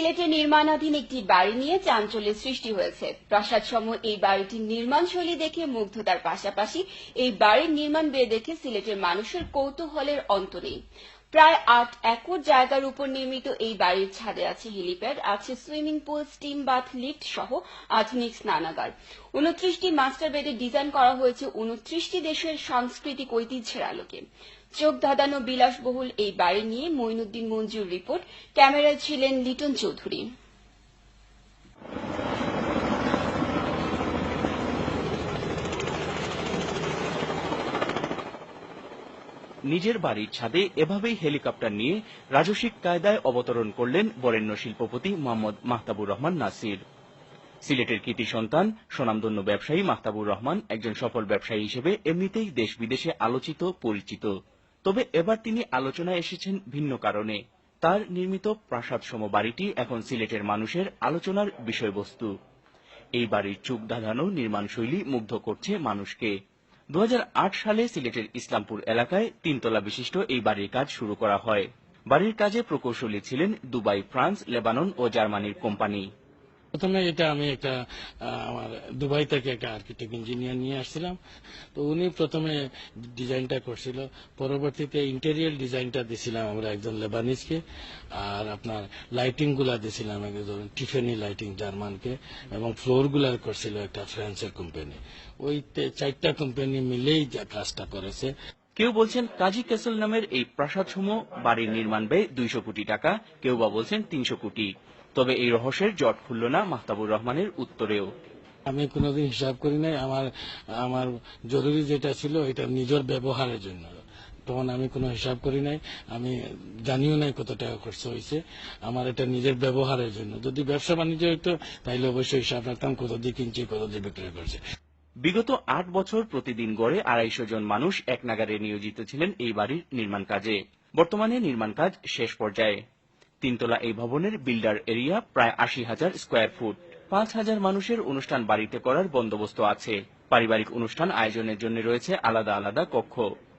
সিলেটে নির্মাণাধীন একটি বাড়ি নিয়ে চাঞ্চল্যের সৃষ্টি হয়েছে। প্রাসাদসম এই বাড়িটির নির্মাণশৈলী দেখে মুগ্ধতার পাশাপাশি এই বাড়ির নির্মাণ ব্যয় দেখে সিলেটের মানুষের কৌতূহলের অন্ত নেই। প্রায় ৮ একর জায়গার উপর নির্মিত এই বাড়ির ছাদে আছে হেলিপ্যাড, আছে swimming pool, steam bath, lift সহ আধুনিক স্নানাগার। ২৯টি মাস্টার বেডে ডিজাইন করা হয়েছে ২৯টি দেশের সাংস্কৃতিক ঐতিহ্যের আলোকে। চোখ ধাঁধানো বিলাসবহুল এই বাড়ি নিয়ে মঈনুদ্দিন মঞ্জুর রিপোর্ট, ক্যামেরায় ছিলেন লিটন চৌধুরী। নিজের বাড়ির ছাদে এভাবেই হেলিকপ্টার নিয়ে রাজস্বিক কায়দায় অবতরণ করলেন বরেণ্য শিল্পপতি মোহাম্মদ মাহতাবুর রহমান নাসির। সিলেটের কৃতি সন্তান, স্বনামধন্য ব্যবসায়ী মাহতাবুর রহমান একজন সফল ব্যবসায়ী হিসেবে এমনিতেই দেশ বিদেশে আলোচিত, পরিচিত। তবে এবার তিনি আলোচনায় এসেছেন ভিন্ন কারণে। তার নির্মিত প্রাসাদসম বাড়িটি এখন সিলেটের মানুষের আলোচনার বিষয়বস্তু। এই বাড়ির চোখ ধাঁধানো নির্মাণশৈলী মুগ্ধ করছে মানুষকে। ২০০৮ সালে সিলেটের ইসলামপুর এলাকায় ৩ তলা বিশিষ্ট এই বাড়ির কাজ শুরু করা হয়। বাড়ির কাজে প্রকৌশলী ছিলেন দুবাই, ফ্রান্স, লেবানন ও জার্মানির কোম্পানি। প্রথমে এটা আমি আমার দুবাই থেকে একটা আর্কিটেক্ট ইঞ্জিনিয়ার নিয়ে আসছিলাম। তো উনি প্রথমে ডিজাইনটা করছিল, পরবর্তীতে ইন্টেরিয়ার ডিজাইনটা দিছিলাম আমরা একজন লেবানিজকে, আর আপনার লাইটিং গুলা দিছিলাম একজন টিফেনি লাইটিং জার্মানকে, এবং ফ্লোর গুলা করছিল একটা ফ্রান্সের কোম্পানি। ওই 4টা কোম্পানি মিলেই কাজটা করেছে। কেউ বলছেন কাজী ক্যাসল নামের এই প্রাসাদসমূহ বাড়ির নির্মাণ ব্যয় 200 কোটি টাকা, কেউ বা বলছেন 300 কোটি। তবে এই রহস্যের জট খুলল না মাহতাবুর রহমানের উত্তরেও। আমি কোনোদিন হিসাব করি নাই। আমার জরুরি যেটা ছিল এটা নিজের ব্যবহারের জন্য, তখন আমি কোনো হিসাব করি নাই। আমি জানিও নাই কত টাকা খরচ হয়েছে। আমার এটা নিজের ব্যবহারের জন্য। যদি ব্যবসা বাণিজ্য হইতো তাইলে অবশ্যই হিসাব রাখতাম কত দিয়ে কিনছি, কত দিয়ে বিক্রয় করছে। বিগত 8 বছর প্রতিদিন গড়ে 250 জন মানুষ এক নাগারে নিয়োজিত ছিলেন এই বাড়ির নির্মাণ কাজে। বর্তমানে নির্মাণ কাজ শেষ পর্যায়ে। 3 তলা এই ভবনের বিল্ডার এরিয়া প্রায় 80,000 স্কয়ার ফুট। 5,000 মানুষের অনুষ্ঠান বাড়িতে করার বন্দোবস্ত আছে। পারিবারিক অনুষ্ঠান আয়োজনের জন্য রয়েছে আলাদা আলাদা কক্ষ।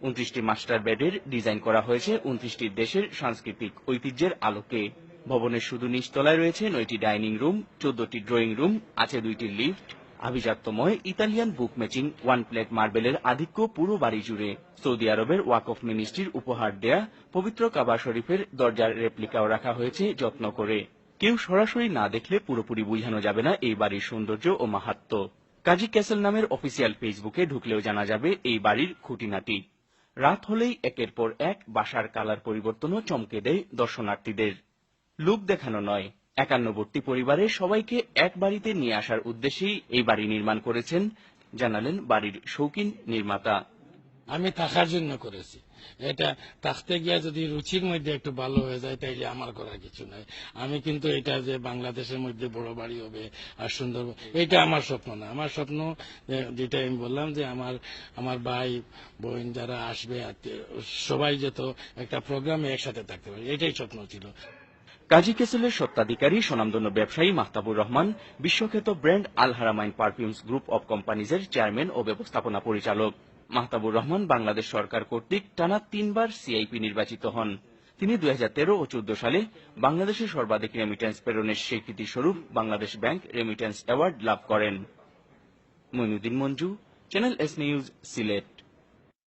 29টি মাস্টার বেডের ডিজাইন করা হয়েছে 29টি দেশের সাংস্কৃতিক ঐতিহ্যের আলোকে। ভবনের শুধু নিচতলায় রয়েছে 9টি ডাইনিং রুম, 14টি ড্রয়িং রুম, আছে 2টি লিফট। আভিজাত্যময় ইতালিয়ান বুক ম্যাচিং 1 প্লেট মার্বেলের আধিক্য পুরো বাড়ি জুড়ে। সৌদি আরবের ওয়াকফ মিনিস্ট্রির উপহার দেয়া পবিত্র কাবা শরীফের দরজার রেপ্লিকাও রাখা হয়েছে যত্ন করে। কেউ সরাসরি না দেখলে পুরোপুরি বোঝানো যাবে না এই বাড়ির সৌন্দর্য ও মাহাত্ম্য। কাজী ক্যাসল নামের অফিসিয়াল ফেসবুকে ঢুকলেও জানা যাবে এই বাড়ির খুঁটিনাটি। রাত হলেই একের পর এক বাসার কালার পরিবর্তনও চমকে দেয় দর্শনার্থীদের। লুক দেখানো নয়, 51বর্তী পরিবারের সবাইকে এক বাড়িতে নিয়ে আসার উদ্দেশ্যেই এই বাড়ি নির্মাণ করেছেন, জানালেন বাড়ির শৌখিন নির্মাতা। আমি থাকার জন্য করেছি। এটা থাকতে গিয়া যদি রুচির মধ্যে একটু ভালো হয়ে যায় তাইলে আমার করার কিছু নাই। আমি কিন্তু এটা যে বাংলাদেশের মধ্যে বড় বাড়ি হবে আর সুন্দর, এটা আমার স্বপ্ন না। আমার স্বপ্ন যেটা আমি বললাম যে আমার ভাই বোন যারা আসবে সবাই যত একটা প্রোগ্রামে একসাথে থাকতে পারে, এটাই স্বপ্ন ছিল। কাজী ক্যাসলের স্বত্বাধিকারী স্বনামধন্য ব্যবসায়ী মাহতাবুর রহমান বিশ্বখ্যাত brand Al Haramain perfumes group of কোম্পানিজের চেয়ারম্যান ও ব্যবস্থাপনা পরিচালক। মাহতাবুর রহমান বাংলাদেশ সরকার কর্তৃক টানা 3 বার সিআইপি নির্বাচিত হন। তিনি 2013 ও 2014 সালে বাংলাদেশের সর্বাধিক রেমিটেন্স প্রেরণের স্বীকৃতি স্বরূপ বাংলাদেশ ব্যাংক রেমিটেন্স অ্যাওয়ার্ড লাভ করেন। Moinuddin Manju, channel S news, Sylhet.